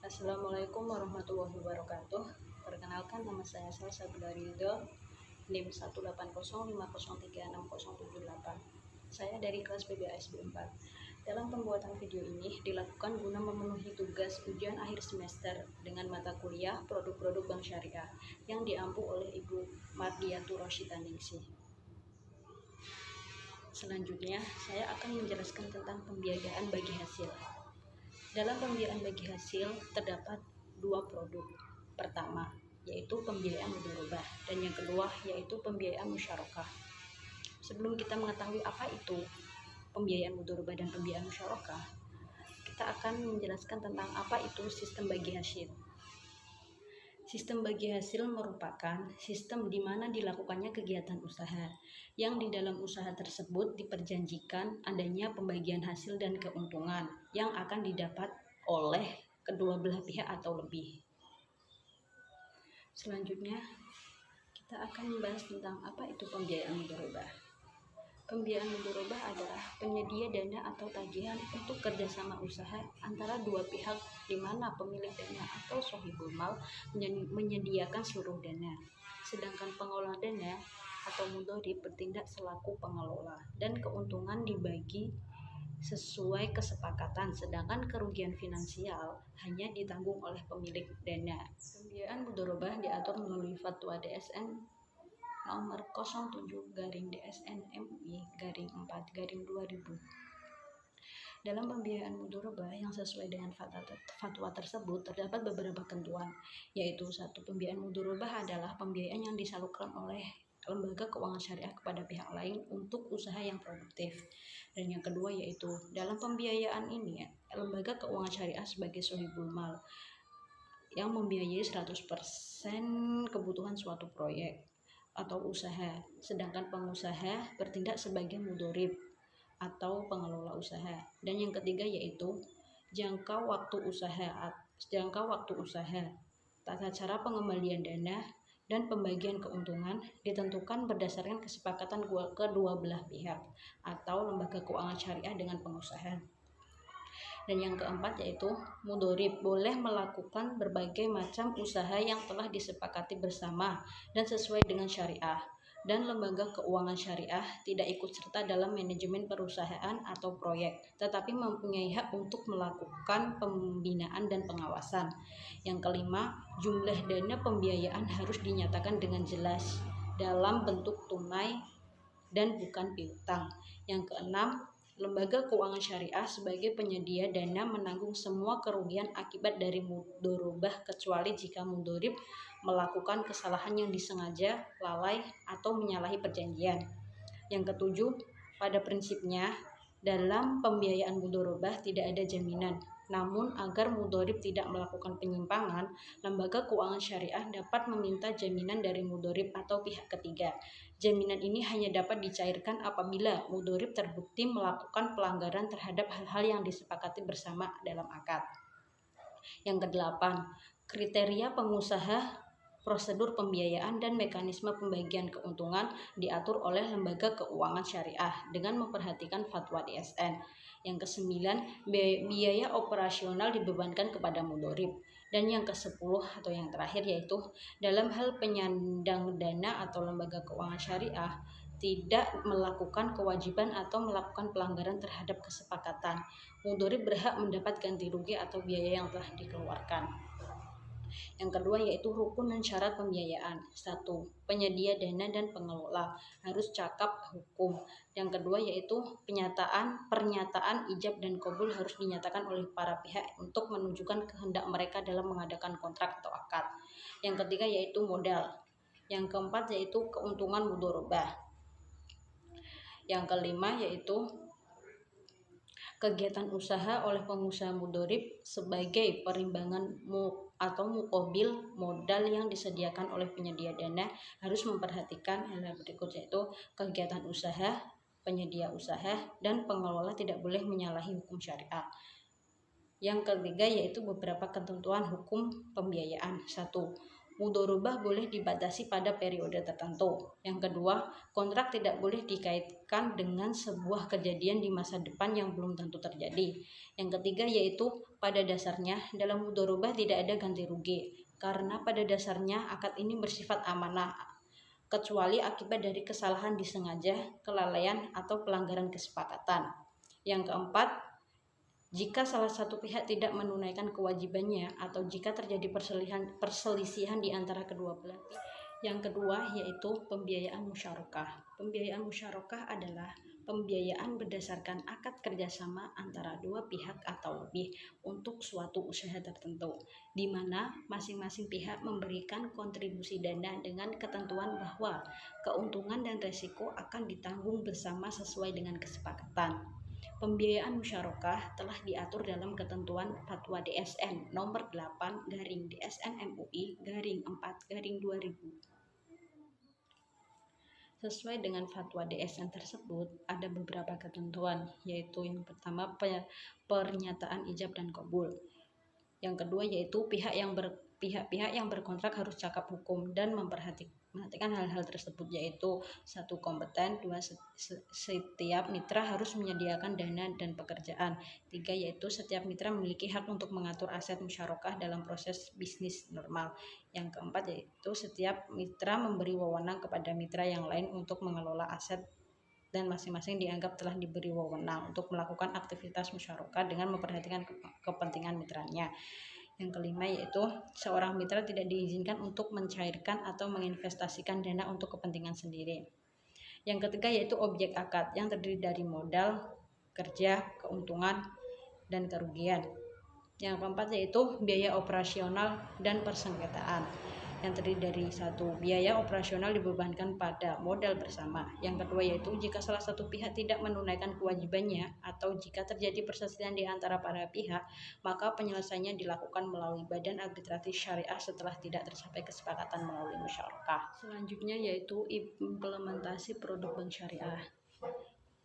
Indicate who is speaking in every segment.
Speaker 1: Assalamualaikum warahmatullahi wabarakatuh. Perkenalkan, nama saya Salsa Ridho, NIM 18050360078. Saya dari kelas PBASB 4. Dalam pembuatan video ini dilakukan guna memenuhi tugas ujian akhir semester dengan mata kuliah produk-produk bank syariah yang diampu oleh Ibu Mardiatur Roshidaningsih. Selanjutnya, saya akan menjelaskan tentang pembiayaan bagi hasil. Dalam pembiayaan bagi hasil terdapat dua produk. Pertama, yaitu pembiayaan mudharabah, dan yang kedua yaitu pembiayaan musyarakah. Sebelum kita mengetahui apa itu pembiayaan mudharabah dan pembiayaan musyarakah, kita akan menjelaskan tentang apa itu sistem bagi hasil. Sistem bagi hasil merupakan sistem di mana dilakukannya kegiatan usaha, yang di dalam usaha tersebut diperjanjikan adanya pembagian hasil dan keuntungan yang akan didapat oleh kedua belah pihak atau lebih. Selanjutnya, kita akan membahas tentang apa itu pembiayaan mudharabah. Pembiayaan mudharabah adalah penyedia dana atau tagihan untuk kerjasama usaha antara dua pihak, di mana pemilik dana atau sohibul mal menyediakan seluruh dana, sedangkan pengelola dana atau mudharib bertindak selaku pengelola, dan keuntungan dibagi sesuai kesepakatan, sedangkan kerugian finansial hanya ditanggung oleh pemilik dana. Pembiayaan mudharabah diatur melalui Fatwa DSN nomor 07-DSN-MUI-4-2000. Dalam pembiayaan mudharabah yang sesuai dengan fatwa tersebut terdapat beberapa ketentuan, yaitu satu, pembiayaan mudharabah adalah pembiayaan yang disalurkan oleh lembaga keuangan syariah kepada pihak lain untuk usaha yang produktif. Dan yang kedua yaitu dalam pembiayaan ini lembaga keuangan syariah sebagai sohibul mal yang membiayai 100% kebutuhan suatu proyek atau usaha, sedangkan pengusaha bertindak sebagai mudharib atau pengelola usaha. Dan yang ketiga yaitu jangka waktu usaha, tata cara pengembalian dana dan pembagian keuntungan ditentukan berdasarkan kesepakatan kedua belah pihak atau lembaga keuangan syariah dengan pengusaha. Dan yang keempat yaitu mudharib boleh melakukan berbagai macam usaha yang telah disepakati bersama dan sesuai dengan syariah, dan lembaga keuangan syariah tidak ikut serta dalam manajemen perusahaan atau proyek, tetapi mempunyai hak untuk melakukan pembinaan dan pengawasan. Yang kelima, jumlah dana pembiayaan harus dinyatakan dengan jelas dalam bentuk tunai dan bukan piutang. Yang keenam, lembaga keuangan syariah sebagai penyedia dana menanggung semua kerugian akibat dari mudharabah kecuali jika mudharib melakukan kesalahan yang disengaja, lalai, atau menyalahi perjanjian. Yang ketujuh, pada prinsipnya dalam pembiayaan mudharabah tidak ada jaminan. Namun agar mudharib tidak melakukan penyimpangan, lembaga keuangan syariah dapat meminta jaminan dari mudharib atau pihak ketiga. Jaminan ini hanya dapat dicairkan apabila mudharib terbukti melakukan pelanggaran terhadap hal-hal yang disepakati bersama dalam akad. Yang kedelapan, kriteria pengusaha, prosedur pembiayaan dan mekanisme pembagian keuntungan diatur oleh lembaga keuangan syariah dengan memperhatikan fatwa DSN. Yang kesembilan, biaya operasional dibebankan kepada mudharib. Dan yang ke-10 atau yang terakhir yaitu dalam hal penyandang dana atau lembaga keuangan syariah tidak melakukan kewajiban atau melakukan pelanggaran terhadap kesepakatan, mudharib berhak mendapat ganti rugi atau biaya yang telah dikeluarkan. Yang kedua yaitu rukun dan syarat pembiayaan. 1. Penyedia dana dan pengelola harus cakap hukum. Yang kedua yaitu pernyataan ijab dan qabul harus dinyatakan oleh para pihak untuk menunjukkan kehendak mereka dalam mengadakan kontrak atau akad. Yang ketiga yaitu modal. Yang keempat yaitu keuntungan mudharabah. Yang kelima yaitu kegiatan usaha oleh pengusaha mudharib sebagai perimbangan atau muqabil modal yang disediakan oleh penyedia dana harus memperhatikan hal berikut yaitu kegiatan usaha, penyedia usaha, dan pengelola tidak boleh menyalahi hukum syariah. Yang ketiga yaitu beberapa ketentuan hukum pembiayaan. 1. Mudharabah boleh dibatasi pada periode tertentu. Yang kedua, kontrak tidak boleh dikaitkan dengan sebuah kejadian di masa depan yang belum tentu terjadi. Yang ketiga yaitu pada dasarnya dalam mudharabah tidak ada ganti rugi, karena pada dasarnya akad ini bersifat amanah, kecuali akibat dari kesalahan disengaja, kelalaian, atau pelanggaran kesepakatan. Yang keempat, jika salah satu pihak tidak menunaikan kewajibannya atau jika terjadi perselisihan di antara kedua belah pihak. Yang kedua yaitu pembiayaan musyarakah. Pembiayaan musyarakah adalah pembiayaan berdasarkan akad kerjasama antara dua pihak atau lebih untuk suatu usaha tertentu, di mana masing-masing pihak memberikan kontribusi dana dengan ketentuan bahwa keuntungan dan resiko akan ditanggung bersama sesuai dengan kesepakatan. Pembiayaan musyarakah telah diatur dalam ketentuan Fatwa DSN nomor 8/DSN MUI/4/2000. Sesuai dengan fatwa DSN tersebut, ada beberapa ketentuan, yaitu yang pertama pernyataan ijab dan kabul. Yang kedua yaitu pihak-pihak yang berkontrak harus cakap hukum dan memperhatikan hal-hal tersebut, yaitu 1. Kompeten, 2. Setiap mitra harus menyediakan dana dan pekerjaan, 3. Yaitu setiap mitra memiliki hak untuk mengatur aset musyarakah dalam proses bisnis normal. Yang keempat yaitu setiap mitra memberi wewenang kepada mitra yang lain untuk mengelola aset dan masing-masing dianggap telah diberi wewenang untuk melakukan aktivitas musyarakah dengan memperhatikan kepentingan mitranya. Yang kelima yaitu seorang mitra tidak diizinkan untuk mencairkan atau menginvestasikan dana untuk kepentingan sendiri. Yang ketiga yaitu objek akad yang terdiri dari modal, kerja, keuntungan, dan kerugian. Yang keempat yaitu biaya operasional dan persengketaan yang terdiri dari 1. Biaya operasional dibebankan pada modal bersama. Yang kedua yaitu jika salah satu pihak tidak menunaikan kewajibannya atau jika terjadi perselisihan di antara para pihak, maka penyelesaiannya dilakukan melalui badan arbitrasi syariah setelah tidak tercapai kesepakatan melalui musyarakah. Selanjutnya yaitu implementasi produk bank syariah.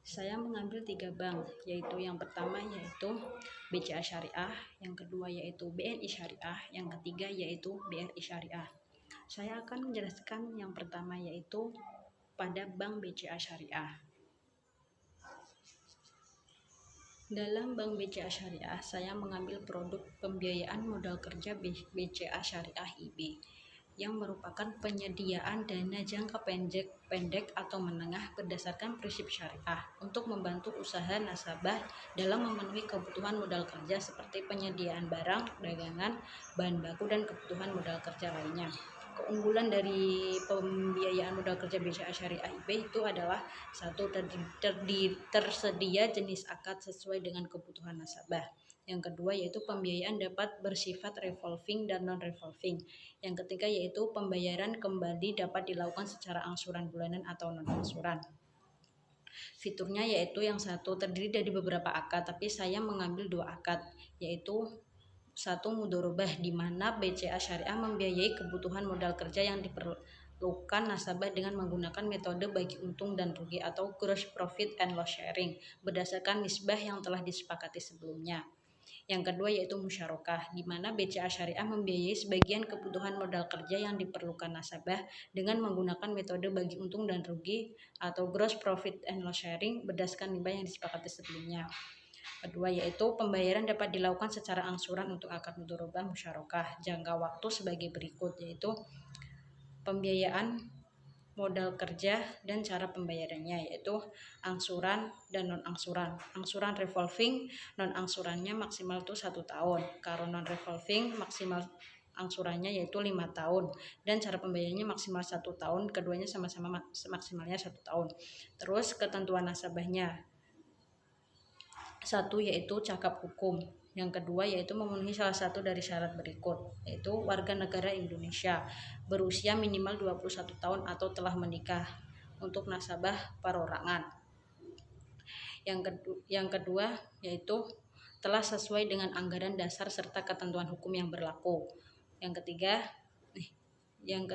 Speaker 1: Saya mengambil 3 bank, yaitu yang pertama yaitu BCA Syariah, yang kedua yaitu BNI Syariah, yang ketiga yaitu BRI Syariah. Saya akan menjelaskan yang pertama yaitu pada Bank BCA Syariah. Dalam Bank BCA Syariah, saya mengambil produk pembiayaan modal kerja BCA Syariah IB, yang merupakan penyediaan dana jangka pendek atau menengah berdasarkan prinsip syariah untuk membantu usaha nasabah dalam memenuhi kebutuhan modal kerja seperti penyediaan barang, dagangan, bahan baku, dan kebutuhan modal kerja lainnya. Keunggulan dari pembiayaan modal kerja BCA Syariah IB itu adalah 1. Tersedia jenis akad sesuai dengan kebutuhan nasabah. Yang kedua yaitu pembiayaan dapat bersifat revolving dan non-revolving. Yang ketiga yaitu pembayaran kembali dapat dilakukan secara angsuran bulanan atau non-angsuran. Fiturnya yaitu yang 1 terdiri dari beberapa akad, tapi saya mengambil 2 akad, yaitu 1. Mudharabah, di mana BCA Syariah membiayai kebutuhan modal kerja yang diperlukan nasabah dengan menggunakan metode bagi untung dan rugi atau gross profit and loss sharing berdasarkan nisbah yang telah disepakati sebelumnya. Yang kedua yaitu musyarakah, di mana BCA Syariah membiayai sebagian kebutuhan modal kerja yang diperlukan nasabah dengan menggunakan metode bagi untung dan rugi atau gross profit and loss sharing berdasarkan nisbah yang disepakati sebelumnya. Kedua yaitu pembayaran dapat dilakukan secara angsuran untuk akad mudharabah musyarakah. Jangka waktu sebagai berikut, yaitu pembiayaan modal kerja dan cara pembayarannya, yaitu angsuran dan non-angsuran. Angsuran revolving, non-angsurannya maksimal itu 1 tahun. Kalau non-revolving maksimal angsurannya yaitu 5 tahun dan cara pembayarannya maksimal 1 tahun. Keduanya sama-sama maksimalnya 1 tahun. Terus ketentuan nasabahnya, 1 yaitu cakap hukum. Yang kedua yaitu memenuhi salah satu dari syarat berikut, yaitu warga negara Indonesia, berusia minimal 21 tahun atau telah menikah untuk nasabah perorangan. Yang kedua yaitu telah sesuai dengan anggaran dasar serta ketentuan hukum yang berlaku. Yang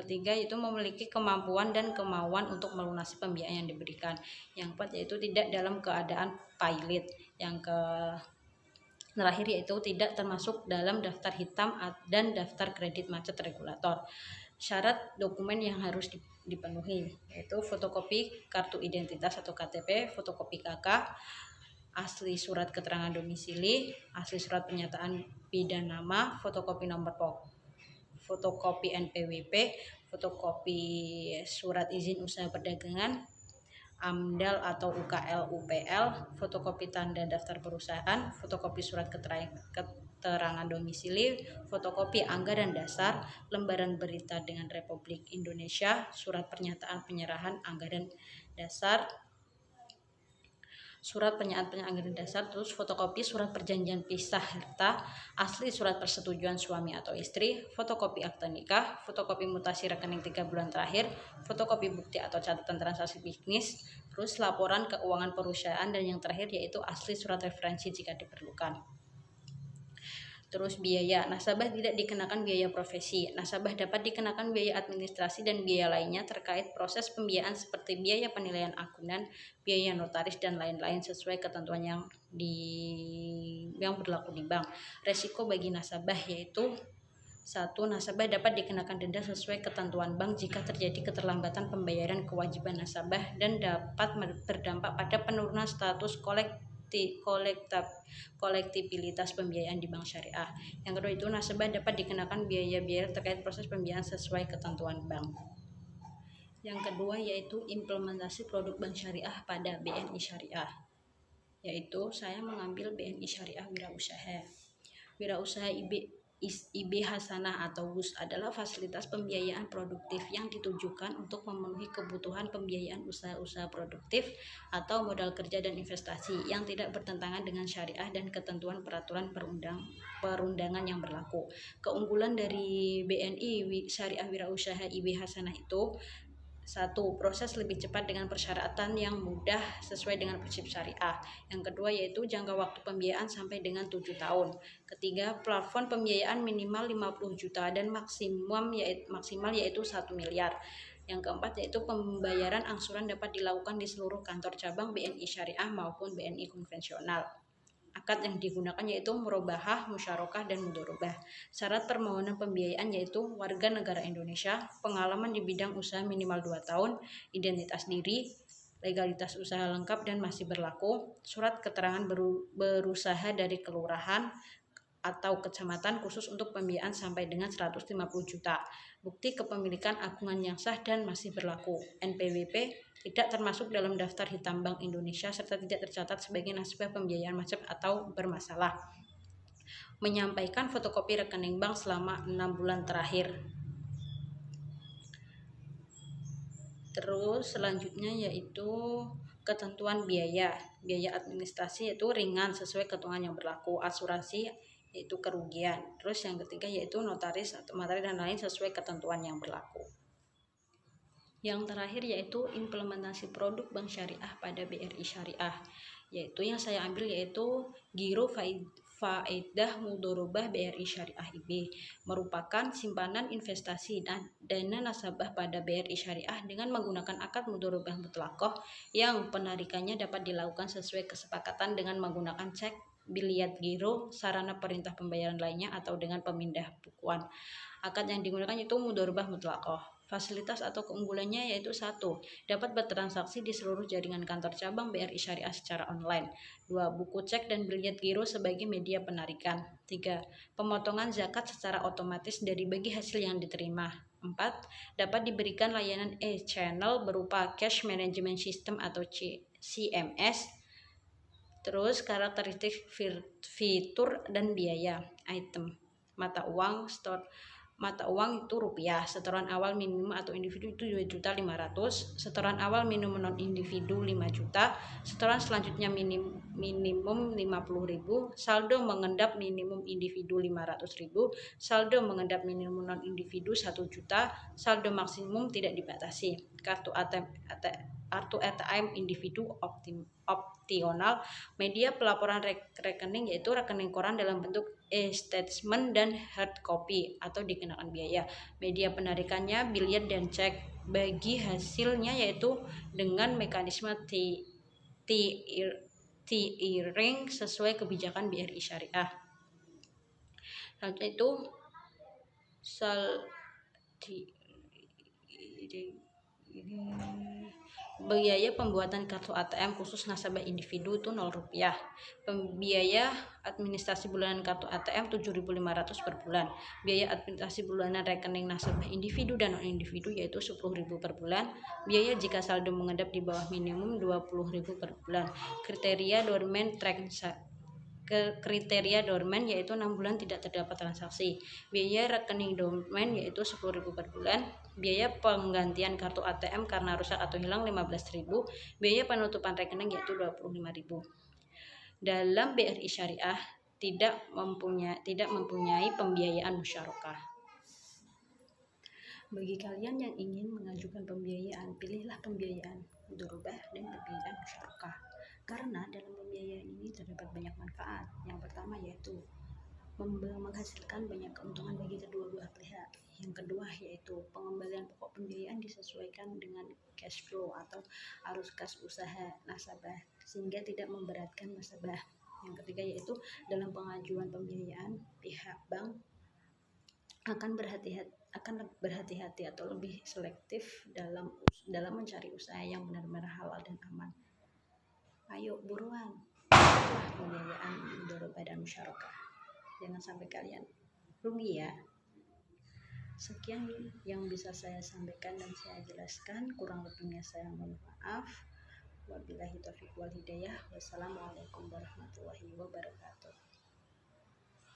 Speaker 1: ketiga itu memiliki kemampuan dan kemauan untuk melunasi pembiayaan yang diberikan. Yang keempat yaitu tidak dalam keadaan pailit. Yang terakhir yaitu tidak termasuk dalam daftar hitam dan daftar kredit macet regulator. Syarat dokumen yang harus dipenuhi yaitu fotokopi kartu identitas atau KTP, fotokopi KK, asli surat keterangan domisili, asli surat pernyataan bidang nama, fotokopi nomor fotokopi NPWP, fotokopi surat izin usaha perdagangan, AMDAL atau UKL UPL, fotokopi tanda daftar perusahaan, fotokopi surat keterangan domisili, fotokopi anggaran dasar, lembaran berita dengan Republik Indonesia, surat pernyataan penyerahan anggaran dasar, terus fotokopi surat perjanjian pisah harta, asli surat persetujuan suami atau istri, fotokopi akta nikah, fotokopi mutasi rekening 3 bulan terakhir, fotokopi bukti atau catatan transaksi bisnis, terus laporan keuangan perusahaan, dan yang terakhir yaitu asli surat referensi jika diperlukan. Terus biaya, nasabah tidak dikenakan biaya profesi. Nasabah dapat dikenakan biaya administrasi dan biaya lainnya terkait proses pembiayaan seperti biaya penilaian akunan, biaya notaris, dan lain-lain sesuai ketentuan yang berlaku di bank. Resiko bagi nasabah yaitu 1. Nasabah dapat dikenakan denda sesuai ketentuan bank jika terjadi keterlambatan pembayaran kewajiban nasabah dan dapat berdampak pada penurunan status kolektibilitas pembiayaan di bank syariah. Yang kedua itu nasabah dapat dikenakan biaya-biaya terkait proses pembiayaan sesuai ketentuan bank. Yang kedua yaitu implementasi produk bank syariah pada BNI Syariah. Yaitu saya mengambil BNI Syariah Wirausaha. Wirausaha IB Hasanah atau WUS adalah fasilitas pembiayaan produktif yang ditujukan untuk memenuhi kebutuhan pembiayaan usaha-usaha produktif atau modal kerja dan investasi yang tidak bertentangan dengan syariah dan ketentuan peraturan perundangan yang berlaku. Keunggulan dari BNI Syariah Wirausaha IB Hasanah itu 1. Proses lebih cepat dengan persyaratan yang mudah sesuai dengan prinsip syariah. Yang kedua yaitu jangka waktu pembiayaan sampai dengan 7 tahun. Ketiga, plafon pembiayaan minimal 50 juta dan maksimal yaitu 1 miliar. Yang keempat yaitu pembayaran angsuran dapat dilakukan di seluruh kantor cabang BNI Syariah maupun BNI konvensional. Akad yang digunakan yaitu murabahah, musyarakah, dan mudharabah. Syarat permohonan pembiayaan yaitu warga negara Indonesia, pengalaman di bidang usaha minimal 2 tahun, identitas diri, legalitas usaha lengkap dan masih berlaku, surat keterangan berusaha dari kelurahan atau kecamatan khusus untuk pembiayaan sampai dengan 150 juta, bukti kepemilikan akungan yang sah dan masih berlaku, NPWP, tidak termasuk dalam daftar hitam Bank Indonesia serta tidak tercatat sebagai nasabah pembiayaan macet atau bermasalah. Menyampaikan fotokopi rekening bank selama 6 bulan terakhir. Terus selanjutnya yaitu ketentuan biaya administrasi yaitu ringan sesuai ketentuan yang berlaku, asuransi yaitu kerugian. Terus yang ketiga yaitu notaris atau materi dan lain sesuai ketentuan yang berlaku. Yang terakhir yaitu implementasi produk bank syariah pada BRI Syariah, yaitu yang saya ambil yaitu Giro Faedah Mudharabah BRI Syariah IB, merupakan simpanan investasi dan dana nasabah pada BRI Syariah dengan menggunakan akad mudharabah mutlaqah yang penarikannya dapat dilakukan sesuai kesepakatan dengan menggunakan cek, biliat giro, sarana perintah pembayaran lainnya atau dengan pemindah bukuan. Akad yang digunakan itu mudharabah mutlaqah. Fasilitas atau keunggulannya yaitu 1. Dapat bertransaksi di seluruh jaringan kantor cabang BRI Syariah secara online. 2. Buku cek dan biliat giro sebagai media penarikan. 3. Pemotongan zakat secara otomatis dari bagi hasil yang diterima. 4. Dapat diberikan layanan e-channel berupa Cash Management System atau CMS. Terus karakteristik fitur dan biaya item. Mata uang itu rupiah, setoran awal minimum atau individu itu 2.500.000, setoran awal minimum non individu 5 juta, setoran selanjutnya minimum 50.000, saldo mengendap minimum individu 500.000, saldo mengendap minimum non individu 1 juta, saldo maksimum tidak dibatasi. Kartu ATM individu opsional, media pelaporan rekening yaitu rekening koran dalam bentuk e-statement dan hard copy atau dikenakan biaya. Media penarikannya biliat dan cek. Bagi hasilnya yaitu dengan mekanisme T-Ring sesuai kebijakan BRI Syariah. Selanjutnya itu biaya pembuatan kartu ATM khusus nasabah individu itu Rp0. Biaya administrasi bulanan kartu ATM 7.500 per bulan. Biaya administrasi bulanan rekening nasabah individu dan non individu yaitu 10.000 per bulan. Biaya jika saldo mengendap di bawah minimum 20.000 per bulan. Kriteria dorman yaitu 6 bulan tidak terdapat transaksi. Biaya rekening dorman yaitu 10.000 per bulan. Biaya penggantian kartu ATM karena rusak atau hilang 15.000. Biaya penutupan rekening yaitu 25.000. Dalam BRI Syariah tidak mempunyai pembiayaan musyarakah. Bagi kalian yang ingin mengajukan pembiayaan, pilihlah pembiayaan mudharabah dan pembiayaan musyarakah. Karena dalam pembiayaan ini terdapat banyak manfaat. Yang pertama yaitu menghasilkan banyak keuntungan bagi kedua belah pihak. Yang kedua yaitu pengembalian pokok pembiayaan disesuaikan dengan cash flow atau arus kas usaha nasabah sehingga tidak memberatkan nasabah. Yang ketiga yaitu dalam pengajuan pembiayaan pihak bank akan berhati-hati atau lebih selektif dalam mencari usaha yang benar-benar halal dan aman. Ayo buruan pembiayaan mudharabah dan musyarakah. Jangan sampai kalian rugi ya. Sekian yang bisa saya sampaikan dan saya jelaskan. Kurang lebihnya saya mohon maaf. Wabillahi taufiq wal hidayah. Wassalamualaikum warahmatullahi wabarakatuh.